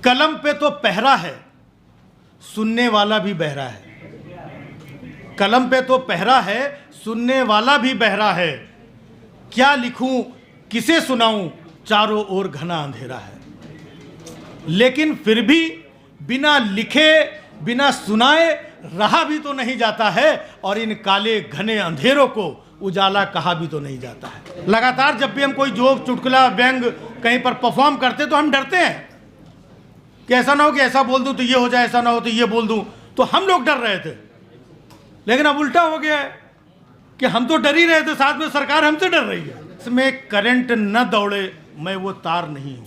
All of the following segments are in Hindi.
कलम पे तो पहरा है, सुनने वाला भी बहरा है। कलम पे तो पहरा है, सुनने वाला भी बहरा है। क्या लिखूं, किसे सुनाऊं, चारों ओर घना अंधेरा है। लेकिन फिर भी बिना लिखे, बिना सुनाए रहा भी तो नहीं जाता है, और इन काले घने अंधेरों को उजाला कहा भी तो नहीं जाता है। लगातार जब भी हम कोई जोक, चुटकुला, व्यंग कहीं पर परफॉर्म करते तो हम डरते हैं कि ऐसा ना हो कि ऐसा बोल दूं तो ये हो जाए, ऐसा ना हो तो ये बोल दूं। तो हम लोग डर रहे थे, लेकिन अब उल्टा हो गया है कि हम तो डर ही रहे थे, साथ में सरकार हमसे डर रही है। इसमें करंट न दौड़े मैं वो तार नहीं हूं,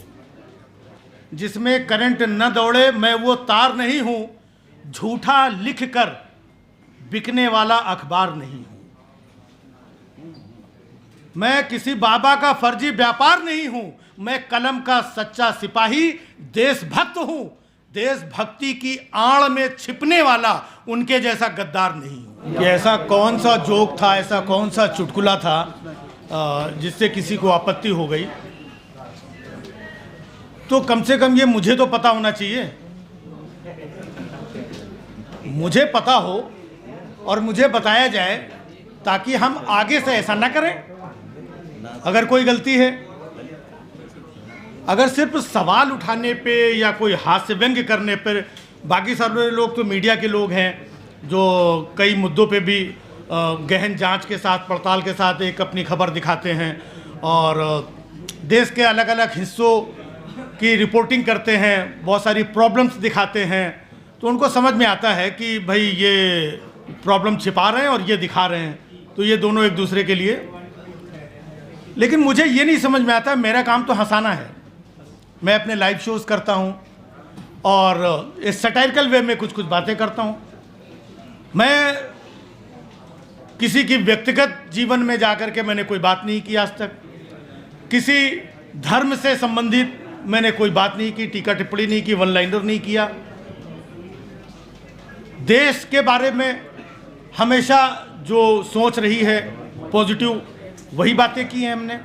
जिसमें करंट न दौड़े मैं वो तार नहीं हूं, झूठा लिख कर बिकने वाला अखबार नहीं हूं। मैं किसी बाबा का फर्जी व्यापार नहीं हूं, मैं कलम का सच्चा सिपाही देशभक्त हूं। देशभक्ति की आड़ में छिपने वाला उनके जैसा गद्दार नहीं हूं। कि ऐसा कौन सा जोक था, ऐसा कौन सा चुटकुला था जिससे किसी को आपत्ति हो गई, तो कम से कम ये मुझे तो पता होना चाहिए। मुझे पता हो और मुझे बताया जाए, ताकि हम आगे से ऐसा ना करें। अगर कोई गलती है, अगर सिर्फ सवाल उठाने पे या कोई हास्य व्यंग्य करने पर, बाकी सारे लोग तो मीडिया के लोग हैं जो कई मुद्दों पे भी गहन जांच के साथ, पड़ताल के साथ एक अपनी खबर दिखाते हैं और देश के अलग अलग हिस्सों की रिपोर्टिंग करते हैं, बहुत सारी प्रॉब्लम्स दिखाते हैं। तो उनको समझ में आता है कि भाई ये प्रॉब्लम छिपा रहे हैं और ये दिखा रहे हैं, तो ये दोनों एक दूसरे के लिए। लेकिन मुझे ये नहीं समझ में आता, मेरा काम तो हंसाना है। मैं अपने लाइव शोज़ करता हूँ और इस सटायरिकल वे में कुछ कुछ बातें करता हूँ। मैं किसी की व्यक्तिगत जीवन में जाकर के मैंने कोई बात नहीं की आज तक। किसी धर्म से संबंधित मैंने कोई बात नहीं की, टीका टिप्पणी नहीं की, वन लाइनर नहीं किया। देश के बारे में हमेशा जो सोच रही है पॉजिटिव, वही बातें की हैं हमने।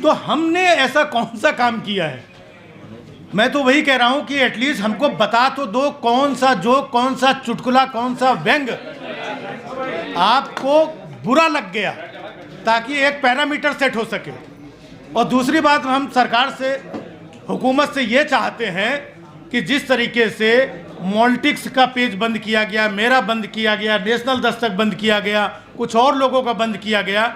तो हमने ऐसा कौन सा काम किया है? मैं तो वही कह रहा हूं कि एटलीस्ट हमको बता तो दो, कौन सा जोक, कौन सा चुटकुला, कौन सा व्यंग आपको बुरा लग गया, ताकि एक पैरामीटर सेट हो सके। और दूसरी बात, हम सरकार से, हुकूमत से ये चाहते हैं कि जिस तरीके से मॉलिटिक्स का पेज बंद किया गया, मेरा बंद किया गया, नेशनल दस्तक बंद किया गया, कुछ और लोगों का बंद किया गया,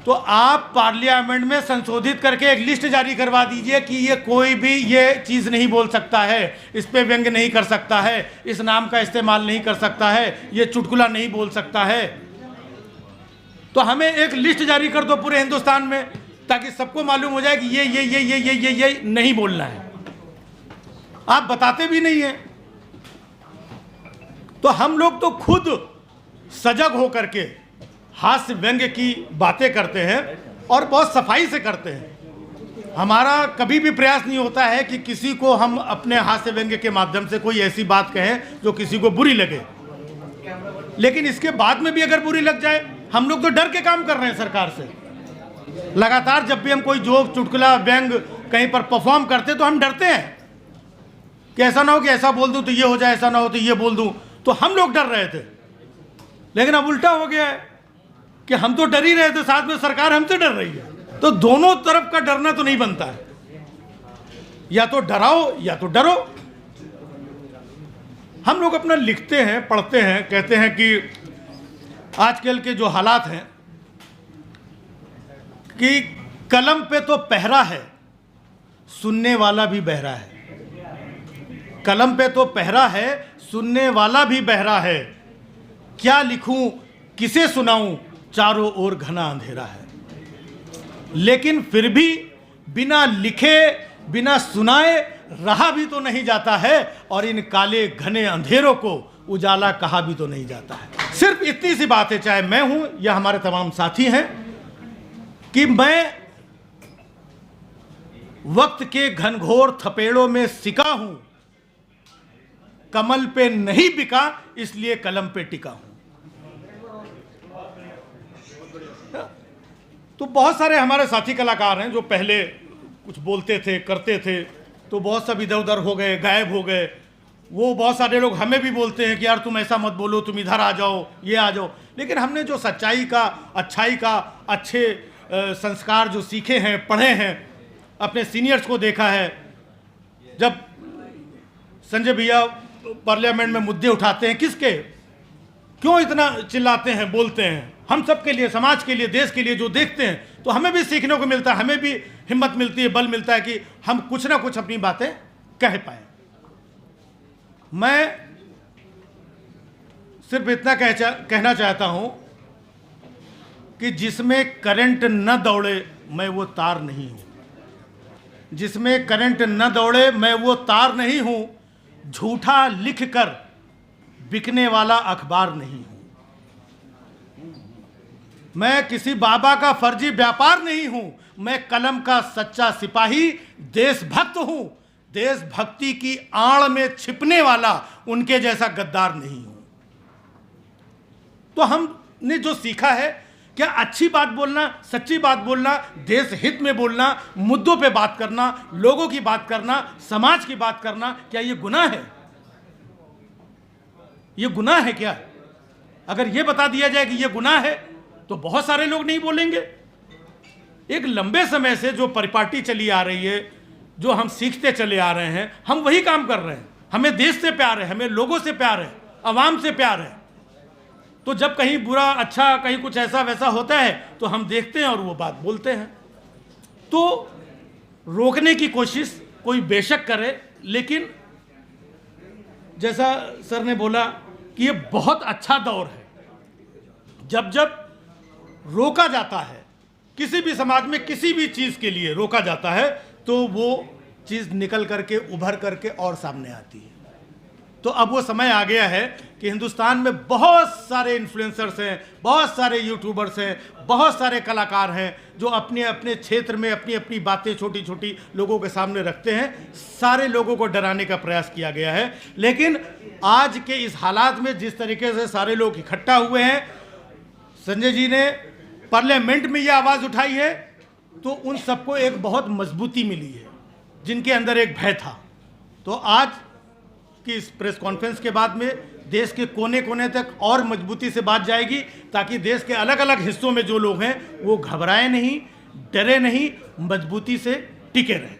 तो आप पार्लियामेंट में संशोधित करके एक लिस्ट जारी करवा दीजिए कि ये कोई भी ये चीज़ नहीं बोल सकता है, इस पे व्यंग्य नहीं कर सकता है, इस नाम का इस्तेमाल नहीं कर सकता है, ये चुटकुला नहीं बोल सकता है। तो हमें एक लिस्ट जारी कर दो पूरे हिंदुस्तान में, ताकि सबको मालूम हो जाए कि ये नहीं बोलना है। आप बताते भी नहीं हैं। तो हम लोग तो खुद सजग होकर के हास्य व्यंग्य की बातें करते हैं और बहुत सफाई से करते हैं। हमारा कभी भी प्रयास नहीं होता है कि किसी को हम अपने हास्य व्यंग्य के माध्यम से कोई ऐसी बात कहें जो किसी को बुरी लगे। लेकिन इसके बाद में भी अगर बुरी लग जाए, हम लोग तो डर के काम कर रहे हैं सरकार से। लगातार जब भी हम कोई जोक, चुटकुला, व्यंग कहीं पर परफॉर्म करते तो हम डरते हैं कि ऐसा ना हो कि ऐसा बोल दूं तो ये हो जाए, ऐसा ना हो तो ये बोल दूं। तो हम लोग डर रहे थे, लेकिन अब उल्टा हो गया है कि हम तो डर ही रहे थे, साथ में सरकार हमसे डर रही है। तो दोनों तरफ का डरना तो नहीं बनता है, या तो डराओ या तो डरो। हम लोग अपना लिखते हैं, पढ़ते हैं, कहते हैं कि आजकल के जो हालात हैं कि कलम पे तो पहरा है, सुनने वाला भी बहरा है। कलम पे तो पहरा है, सुनने वाला भी बहरा है। क्या लिखूं, किसे सुनाऊं, चारों ओर घना अंधेरा है। लेकिन फिर भी बिना लिखे, बिना सुनाए रहा भी तो नहीं जाता है, और इन काले घने अंधेरों को उजाला कहा भी तो नहीं जाता है। सिर्फ इतनी सी बात है, चाहे मैं हूं या हमारे तमाम साथी हैं, कि मैं वक्त के घनघोर थपेड़ों में सिका हूं। कमल पे नहीं बिका, इसलिए कलम पे टिका हूं। तो बहुत सारे हमारे साथी कलाकार हैं जो पहले कुछ बोलते थे, करते थे, तो बहुत सब इधर उधर हो गए, गायब हो गए। वो बहुत सारे लोग हमें भी बोलते हैं कि यार तुम ऐसा मत बोलो, तुम इधर आ जाओ, ये आ जाओ। लेकिन हमने जो सच्चाई का, अच्छाई का, अच्छे संस्कार जो सीखे हैं, पढ़े हैं, अपने सीनियर्स को देखा है। जब संजय भैया पार्लियामेंट में मुद्दे उठाते हैं, किसके, क्यों इतना चिल्लाते हैं, बोलते हैं, हम सब के लिए, समाज के लिए, देश के लिए जो देखते हैं, तो हमें भी सीखने को मिलता है, हमें भी हिम्मत मिलती है, बल मिलता है कि हम कुछ ना कुछ अपनी बातें कह पाए। मैं सिर्फ इतना कहना चाहता हूं कि जिसमें करंट न दौड़े मैं वो तार नहीं हूं। जिसमें करंट न दौड़े मैं वो तार नहीं हूं। झूठा लिखकर बिकने वाला अखबार नहीं हूं। मैं किसी बाबा का फर्जी व्यापार नहीं हूं। मैं कलम का सच्चा सिपाही, देशभक्त हूं। देशभक्ति की आड़ में छिपने वाला उनके जैसा गद्दार नहीं हूं। तो हमने जो सीखा है, क्या अच्छी बात बोलना, सच्ची बात बोलना, देश हित में बोलना, मुद्दों पे बात करना, लोगों की बात करना, समाज की बात करना, क्या ये गुनाह है? ये गुनाह है क्या? अगर ये बता दिया जाए कि ये गुनाह है तो बहुत सारे लोग नहीं बोलेंगे। एक लंबे समय से जो परिपाटी चली आ रही है, जो हम सीखते चले आ रहे हैं, हम वही काम कर रहे हैं। हमें देश से प्यार है, हमें लोगों से प्यार है, आवाम से प्यार है। तो जब कहीं बुरा, अच्छा, कहीं कुछ ऐसा वैसा होता है तो हम देखते हैं और वो बात बोलते हैं। तो रोकने की कोशिश कोई बेशक करे, लेकिन जैसा सर ने बोला कि ये बहुत अच्छा दौर है। जब जब रोका जाता है, किसी भी समाज में किसी भी चीज़ के लिए रोका जाता है, तो वो चीज़ निकल करके, उभर करके और सामने आती है। तो अब वो समय आ गया है कि हिंदुस्तान में बहुत सारे इन्फ्लुएंसर्स हैं, बहुत सारे यूट्यूबर्स हैं, बहुत सारे कलाकार हैं जो अपने अपने क्षेत्र में अपनी अपनी बातें छोटी छोटी लोगों के सामने रखते हैं। सारे लोगों को डराने का प्रयास किया गया है। लेकिन आज के इस हालात में जिस तरीके से सारे लोग इकट्ठा हुए हैं, संजय जी ने पार्लियामेंट में ये आवाज़ उठाई है, तो उन सबको एक बहुत मजबूती मिली है, जिनके अंदर एक भय था। तो आज कि इस प्रेस कॉन्फ्रेंस के बाद में देश के कोने कोने तक और मजबूती से बात जाएगी, ताकि देश के अलग अलग हिस्सों में जो लोग हैं वो घबराए नहीं, डरे नहीं, मजबूती से टिके रहें।